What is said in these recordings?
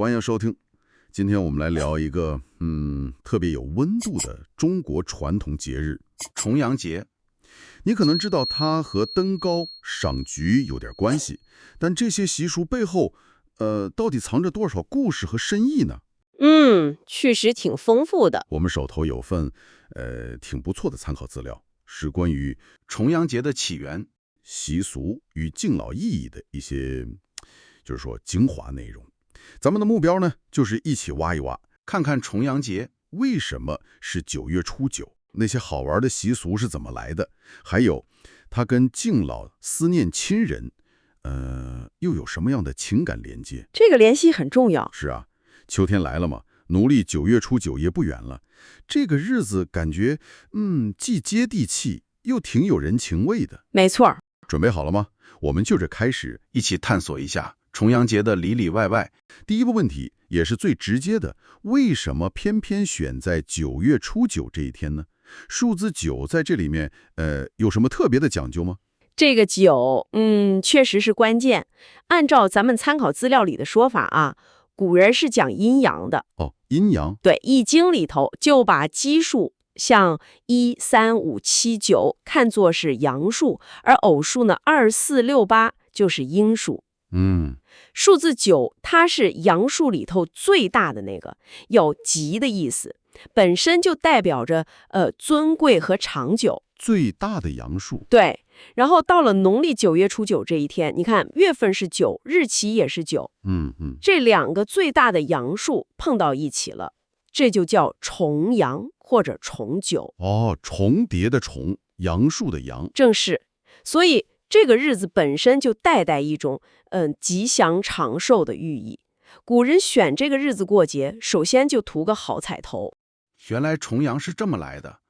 欢迎收听。今天我们来聊一个特别有温度的中国传统节日重阳节。你可能知道它和登高赏菊有点关系，但这些习俗背后到底藏着多少故事和深意呢？确实挺丰富的。我们手头有份挺不错的参考资料，是关于重阳节的起源、习俗与敬老意义的一些就是说精华内容。咱们的目标呢，就是一起挖一挖，看看重阳节为什么是9月初9，那些好玩的习俗是怎么来的，还有它跟敬老、思念亲人又有什么样的情感连接。这个联系很重要。是啊，秋天来了嘛，农历9月初9也不远了。这个日子感觉既接地气，又挺有人情味的。没错。准备好了吗？我们就这开始一起探索一下重阳节的里里外外。第一个问题也是最直接的，为什么偏偏选在9月初9这一天呢？数字9在这里面有什么特别的讲究吗？这个9，确实是关键。按照咱们参考资料里的说法啊，古人是讲阴阳的。哦，阴阳。对，《易经》里头就把奇数像1、3、5、7、9看作是阳数，而偶数呢2、4、6、8就是阴数。数字9它是阳数里头最大的那个，有吉的意思，本身就代表着尊贵和长久。最大的阳数。对，然后到了农历9月初9这一天，你看月份是9，日期也是9，这两个最大的阳数碰到一起了，这就叫重阳或者重9。哦，重叠的重，阳数的阳。正是，所以这个日子本身就带一种吉祥长寿的寓意。古人选这个日子过节，首先就图个好彩头。原来重阳是这么来的，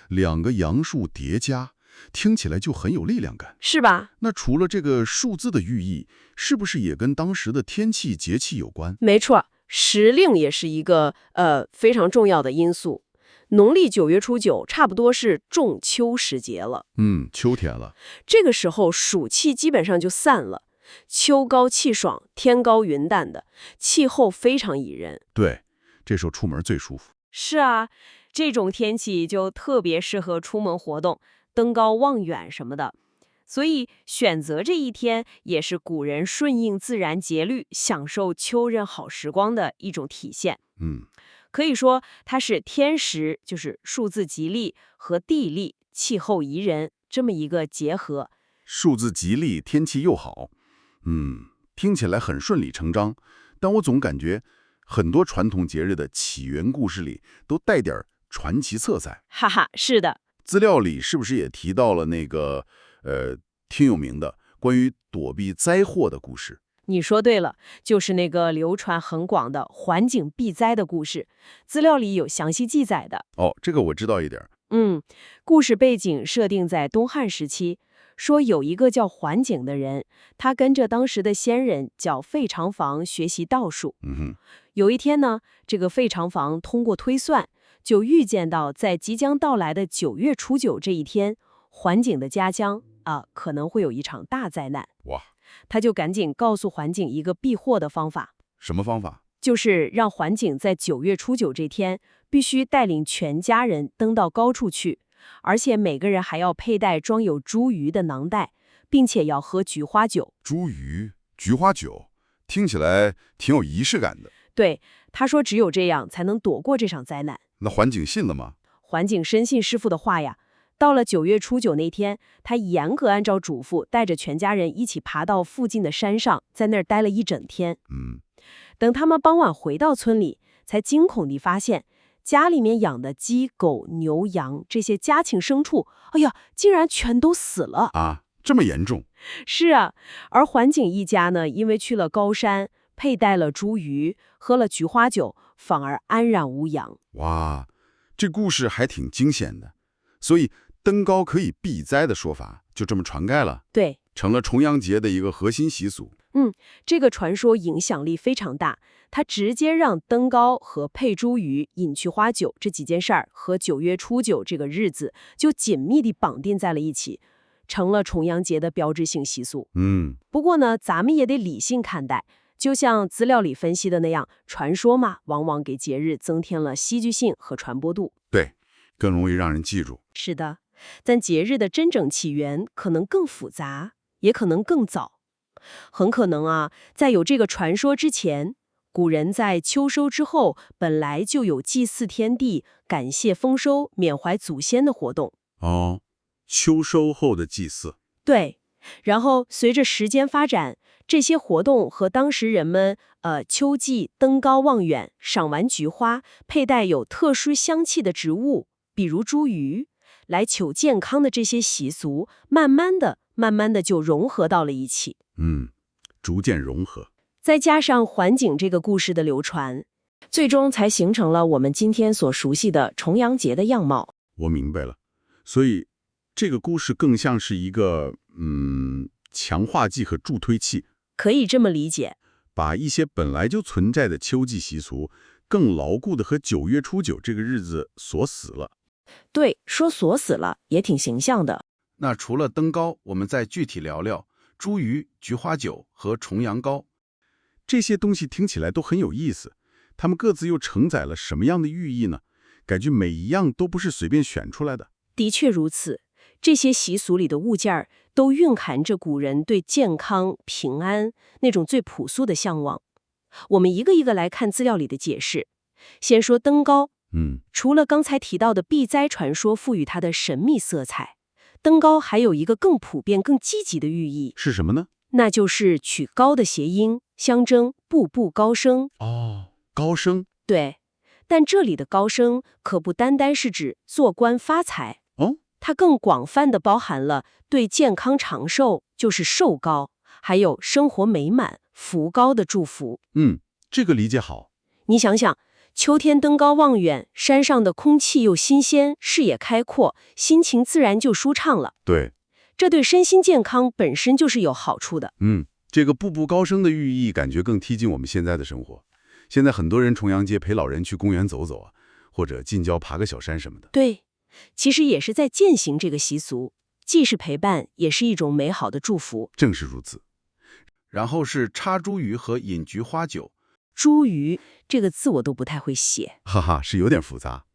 两个阳数叠加，听起来就很有力量感，是吧？那除了这个数字的寓意，是不是也跟当时的天气节气有关？没错，时令也是一个非常重要的因素。农历9月初9差不多是仲秋时节了，秋天了。这个时候暑气基本上就散了，秋高气爽，天高云淡的，气候非常宜人。对，这时候出门最舒服。是啊，这种天气就特别适合出门活动，登高望远什么的。所以选择这一天也是古人顺应自然节律，享受秋日好时光的一种体现。可以说它是天时，就是数字吉利，和地利，气候宜人这么一个结合。数字吉利，天气又好，听起来很顺理成章，但我总感觉很多传统节日的起源故事里都带点传奇色彩。哈哈，是的。资料里是不是也提到了那个挺有名的关于躲避灾祸的故事？你说对了，就是那个流传很广的环境避灾的故事，资料里有详细记载的。哦，这个我知道一点。故事背景设定在东汉时期，说有一个叫桓景的人，他跟着当时的仙人叫费长房学习道术。有一天呢，这个费长房通过推算，就预见到在即将到来的9月初9这一天，桓景的家乡可能会有一场大灾难。哇！他就赶紧告诉桓景一个避祸的方法。什么方法？就是让桓景在9月初9这天必须带领全家人登到高处去，而且每个人还要佩戴装有茱萸的囊袋，并且要喝菊花酒。茱萸、菊花酒，听起来挺有仪式感的。对，他说只有这样才能躲过这场灾难。那桓景信了吗？桓景深信师傅的话呀。到了9月初9那天，他严格按照嘱咐，带着全家人一起爬到附近的山上，在那儿待了一整天。等他们傍晚回到村里，才惊恐地发现，家里面养的鸡、狗、牛、羊这些家禽牲畜，竟然全都死了啊！这么严重？是啊，而桓景一家呢，因为去了高山，佩戴了茱萸，喝了菊花酒，反而安然无恙。哇，这故事还挺惊险的。所以登高可以避灾的说法就这么传开了，对，成了重阳节的一个核心习俗。这个传说影响力非常大，它直接让登高和佩茱萸、饮菊花酒这几件事儿和9月初9这个日子就紧密地绑定在了一起，成了重阳节的标志性习俗。不过呢，咱们也得理性看待。就像资料里分析的那样，传说嘛，往往给节日增添了戏剧性和传播度。对，更容易让人记住。是的，但节日的真正起源可能更复杂，也可能更早。很可能啊，在有这个传说之前，古人在秋收之后，本来就有祭祀天地、感谢丰收、缅怀祖先的活动。哦，秋收后的祭祀。对，然后随着时间发展，这些活动和当时人们秋季登高望远、赏完菊花、佩戴有特殊香气的植物，比如茱萸，来求健康的这些习俗，慢慢的就融合到了一起。逐渐融合。再加上环景这个故事的流传，最终才形成了我们今天所熟悉的重阳节的样貌。我明白了，所以这个故事更像是一个强化剂和助推器，可以这么理解。把一些本来就存在的秋季习俗，更牢固的和9月初9这个日子锁死了。对，说锁死了也挺形象的。那除了登高，我们再具体聊聊茱萸、菊花酒和重阳糕。这些东西听起来都很有意思，它们各自又承载了什么样的寓意呢？感觉每一样都不是随便选出来的。的确如此，这些习俗里的物件儿都蕴含着古人对健康、平安那种最朴素的向往。我们一个一个来看资料里的解释。先说登高，除了刚才提到的避灾传说赋予它的神秘色彩，登高还有一个更普遍、更积极的寓意，是什么呢？那就是取高的谐音，象征步步高升。哦，高升。对，但这里的高升可不单单是指做官发财哦，它更广泛的包含了对健康长寿，就是寿高，还有生活美满、福高的祝福。这个理解好。你想想，秋天登高望远，山上的空气又新鲜，视野开阔，心情自然就舒畅了。对，这对身心健康本身就是有好处的。这个步步高升的寓意感觉更贴近我们现在的生活。现在很多人重阳节陪老人去公园走走啊，或者近郊爬个小山什么的。对，其实也是在践行这个习俗，既是陪伴，也是一种美好的祝福。正是如此。然后是插茱萸和饮菊花酒。茱萸这个字我都不太会写，哈哈，是有点复杂。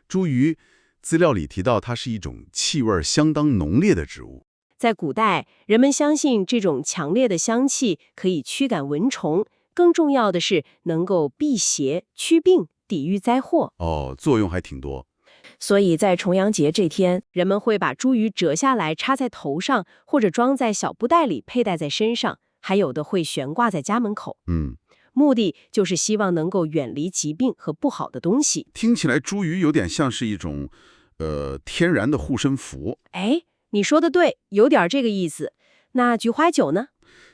茱萸资料里提到它是一种气味相当浓烈的植物。在古代，人们相信这种强烈的香气可以驱赶蚊虫，更重要的是能够辟邪、祛病、抵御灾祸。作用还挺多。所以在重阳节这天，人们会把茱萸折下来插在头上，或者装在小布袋里佩戴在身上，还有的会悬挂在家门口。目的就是希望能够远离疾病和不好的东西。听起来茱萸有点像是一种天然的护身符。哎，你说的对，有点这个意思。那菊花酒呢？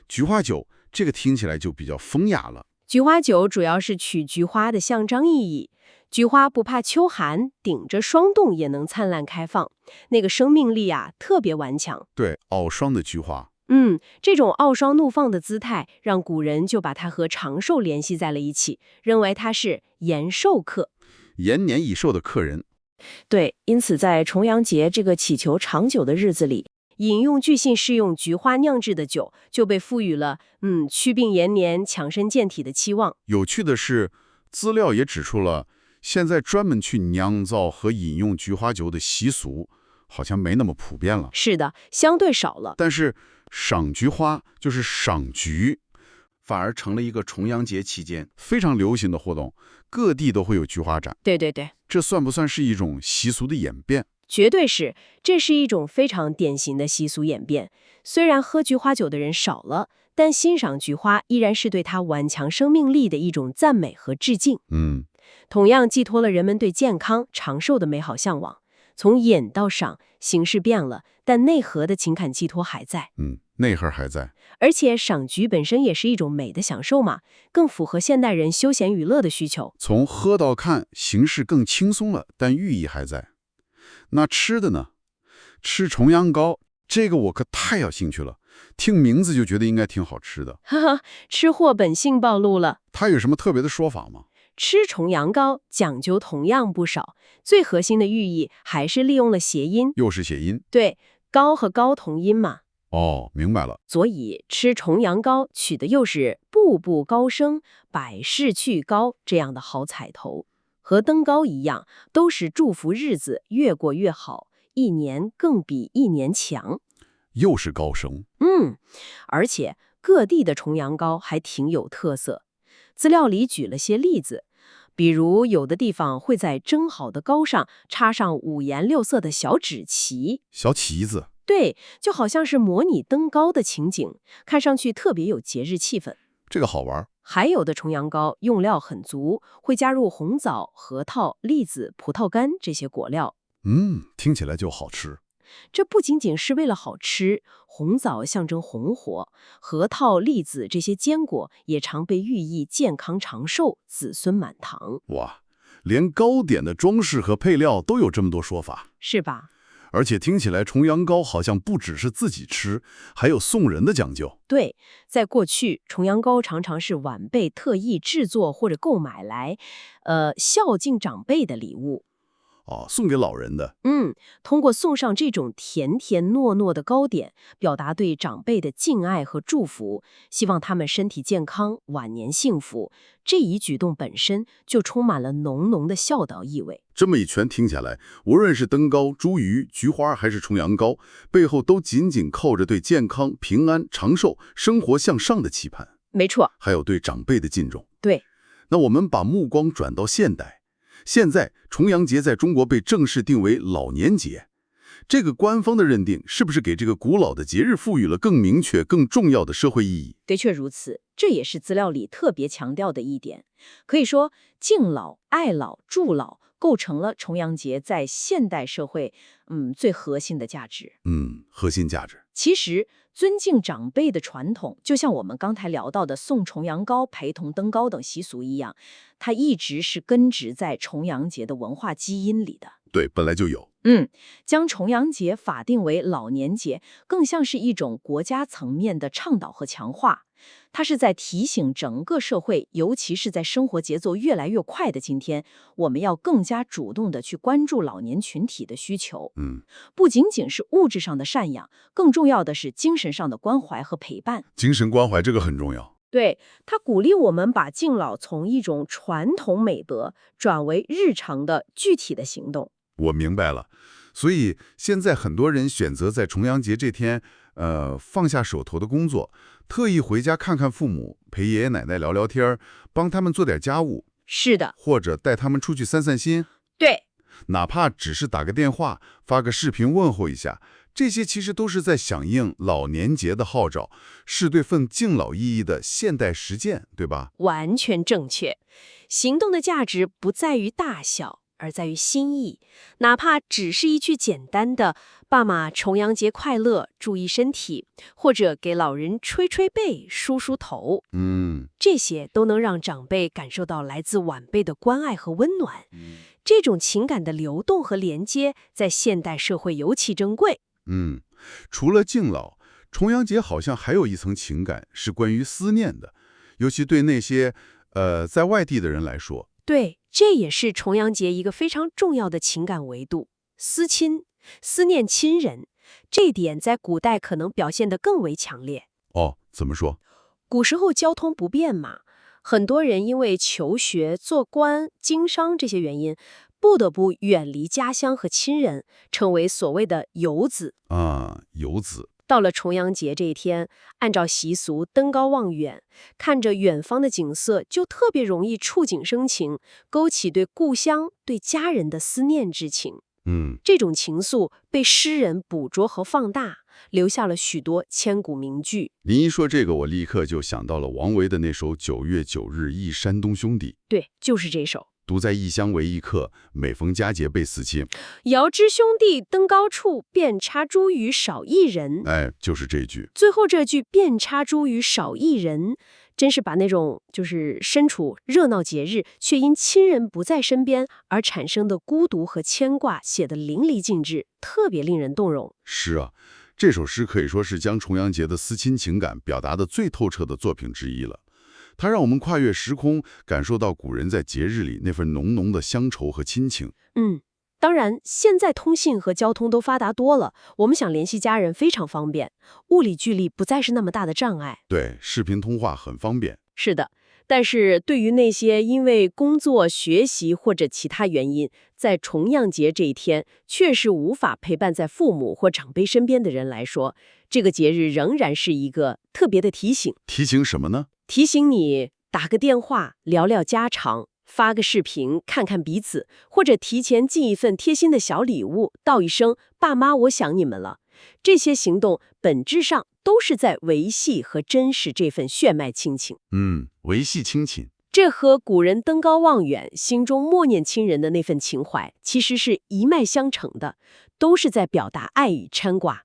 菊花酒这个听起来就比较风雅了。菊花酒主要是取菊花的象征意义。菊花不怕秋寒，顶着霜冻也能灿烂开放，那个生命力啊特别顽强。对，傲霜的菊花。这种傲霜怒放的姿态，让古人就把它和长寿联系在了一起，认为它是延寿客，延年益寿的客人。对，因此在重阳节这个祈求长久的日子里，饮用据信是用菊花酿制的酒，就被赋予了祛病延年、强身健体的期望。有趣的是，资料也指出了，现在专门去酿造和饮用菊花酒的习俗，好像没那么普遍了。是的，相对少了。但是赏菊花就是赏菊，反而成了一个重阳节期间非常流行的活动，各地都会有菊花展。对，这算不算是一种习俗的演变？绝对是，这是一种非常典型的习俗演变。虽然喝菊花酒的人少了，但欣赏菊花依然是对它顽强生命力的一种赞美和致敬。同样寄托了人们对健康长寿的美好向往。从饮到赏，形式变了，但内核的情感寄托还在。内核还在。而且赏菊本身也是一种美的享受嘛，更符合现代人休闲娱乐的需求。从喝到看，形式更轻松了，但寓意还在。那吃的呢？吃重阳糕，这个我可太有兴趣了，听名字就觉得应该挺好吃的。哈哈，吃货本性暴露了。它有什么特别的说法吗？吃重阳糕讲究同样不少，最核心的寓意还是利用了谐音。又是谐音。对，糕和高同音嘛，哦，明白了。所以吃重阳糕取的又是步步高升、百事俱高这样的好彩头，和登高一样，都是祝福日子越过越好，一年更比一年强。又是高升。而且各地的重阳糕还挺有特色。资料里举了些例子，比如有的地方会在蒸好的糕上插上五颜六色的小纸旗，小旗子。对，就好像是模拟登高的情景，看上去特别有节日气氛。这个好玩。还有的重阳糕用料很足，会加入红枣、核桃、栗子、葡萄干这些果料。听起来就好吃。这不仅仅是为了好吃，红枣象征红火，核桃、栗子这些坚果也常被寓意健康长寿、子孙满堂。哇，连糕点的装饰和配料都有这么多说法。是吧？而且听起来重阳糕好像不只是自己吃，还有送人的讲究。对，在过去，重阳糕常常是晚辈特意制作或者购买来，孝敬长辈的礼物。送给老人的。通过送上这种甜甜糯糯的糕点，表达对长辈的敬爱和祝福，希望他们身体健康，晚年幸福。这一举动本身就充满了浓浓的孝道意味。这么一圈听下来，无论是登高、茱萸、菊花还是重阳糕，背后都紧紧扣着对健康、平安、长寿、生活向上的期盼，没错，还有对长辈的敬重。对。那我们把目光转到现代，现在重阳节在中国被正式定为老年节，这个官方的认定是不是给这个古老的节日赋予了更明确、更重要的社会意义？的确如此，这也是资料里特别强调的一点。可以说，敬老、爱老、助老构成了重阳节在现代社会最核心的价值。核心价值。其实，尊敬长辈的传统，就像我们刚才聊到的送重阳糕、陪同登高等习俗一样，它一直是根植在重阳节的文化基因里的。对，本来就有。将重阳节法定为老年节，更像是一种国家层面的倡导和强化。它是在提醒整个社会，尤其是在生活节奏越来越快的今天，我们要更加主动地去关注老年群体的需求。不仅仅是物质上的赡养，更重要的是精神上的关怀和陪伴。精神关怀这个很重要。对，它鼓励我们把敬老从一种传统美德转为日常的具体的行动。我明白了。所以现在很多人选择在重阳节这天，放下手头的工作，特意回家看看父母，陪爷爷奶奶聊聊天，帮他们做点家务。是的，或者带他们出去散散心。对，哪怕只是打个电话、发个视频问候一下，这些其实都是在响应老年节的号召，是对份敬老意义的现代实践，对吧？完全正确。行动的价值不在于大小，而在于心意。哪怕只是一句简单的“爸妈重阳节快乐，注意身体”，或者给老人吹吹背、梳梳头，这些都能让长辈感受到来自晚辈的关爱和温暖。这种情感的流动和连接，在现代社会尤其珍贵。除了敬老，重阳节好像还有一层情感是关于思念的，尤其对那些在外地的人来说。对，这也是重阳节一个非常重要的情感维度，思亲，思念亲人。这一点在古代可能表现得更为强烈。怎么说？古时候交通不便嘛，很多人因为求学、做官、经商这些原因，不得不远离家乡和亲人，成为所谓的游子。游子。到了重阳节这一天，按照习俗登高望远，看着远方的景色，就特别容易触景生情，勾起对故乡、对家人的思念之情。这种情愫被诗人捕捉和放大，留下了许多千古名句。您一说这个，我立刻就想到了王维的那首9月9日忆山东兄弟。对，就是这首。独在异乡为异客，每逢佳节倍思亲。遥知兄弟登高处，遍插茱萸少一人。就是这句。最后这句遍插茱萸少一人，真是把那种就是身处热闹节日，却因亲人不在身边而产生的孤独和牵挂写得淋漓尽致，特别令人动容。是啊，这首诗可以说是将重阳节的思亲情感表达得最透彻的作品之一了。它让我们跨越时空，感受到古人在节日里那份浓浓的乡愁和亲情。当然，现在通信和交通都发达多了，我们想联系家人非常方便，物理距离不再是那么大的障碍。对，视频通话很方便。是的，但是对于那些因为工作、学习或者其他原因，在重阳节这一天确实无法陪伴在父母或长辈身边的人来说，这个节日仍然是一个特别的提醒。提醒什么呢？提醒你打个电话聊聊家常，发个视频看看彼此，或者提前寄一份贴心的小礼物，道一声爸妈我想你们了。这些行动本质上都是在维系和珍视这份血脉亲情。维系亲情。这和古人登高望远，心中默念亲人的那份情怀，其实是一脉相承的，都是在表达爱与牵挂。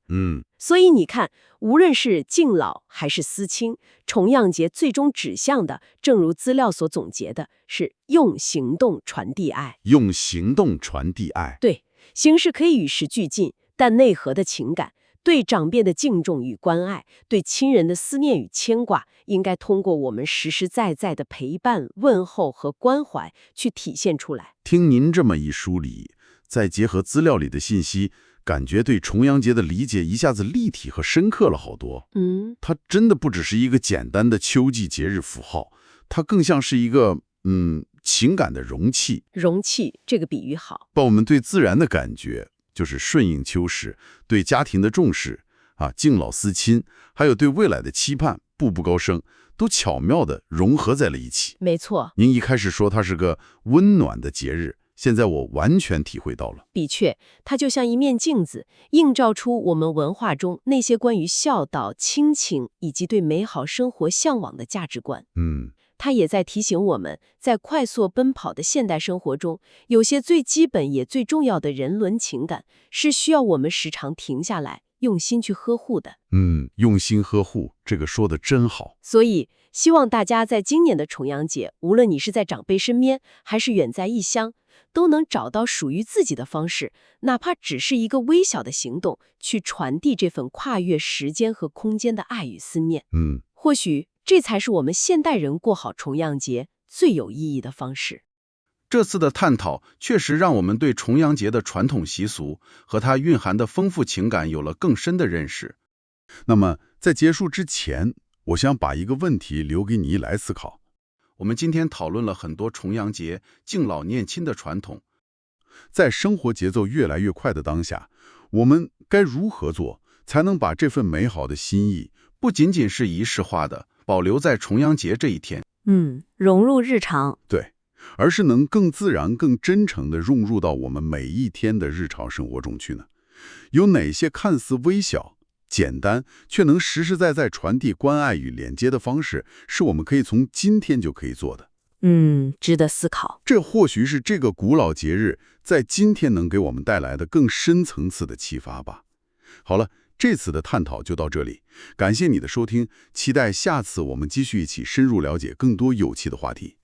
所以你看，无论是敬老还是思亲，重阳节最终指向的，正如资料所总结的，是用行动传递爱。用行动传递爱。对，形式可以与时俱进，但内核的情感，对长辈的敬重与关爱，对亲人的思念与牵挂，应该通过我们实实在在的陪伴、问候和关怀去体现出来。听您这么一梳理，再结合资料里的信息，感觉对重阳节的理解一下子立体和深刻了好多。它真的不只是一个简单的秋季节日符号，它更像是一个情感的容器。容器这个比喻好，把我们对自然的感觉，就是顺应秋时，对家庭的重视敬老思亲，还有对未来的期盼，步步高升，都巧妙地融合在了一起。没错，您一开始说它是个温暖的节日，现在我完全体会到了。的确，它就像一面镜子，映照出我们文化中那些关于孝道、亲情以及对美好生活向往的价值观。它也在提醒我们，在快速奔跑的现代生活中，有些最基本也最重要的人伦情感，是需要我们时常停下来，用心去呵护的。用心呵护，这个说得真好。所以，希望大家在今年的重阳节，无论你是在长辈身边，还是远在异乡，都能找到属于自己的方式，哪怕只是一个微小的行动，去传递这份跨越时间和空间的爱与思念。或许这才是我们现代人过好重阳节最有意义的方式。这次的探讨确实让我们对重阳节的传统习俗和它蕴含的丰富情感有了更深的认识。那么，在结束之前，我想把一个问题留给你来思考。我们今天讨论了很多重阳节敬老念亲的传统，在生活节奏越来越快的当下，我们该如何做，才能把这份美好的心意，不仅仅是仪式化的，保留在重阳节这一天，融入日常。对，而是能更自然、更真诚地融入到我们每一天的日常生活中去呢？有哪些看似微小、简单，却能实实在在传递关爱与连接的方式，是我们可以从今天就可以做的？值得思考。这或许是这个古老节日在今天能给我们带来的更深层次的启发吧。好了，这次的探讨就到这里，感谢你的收听，期待下次我们继续一起深入了解更多有趣的话题。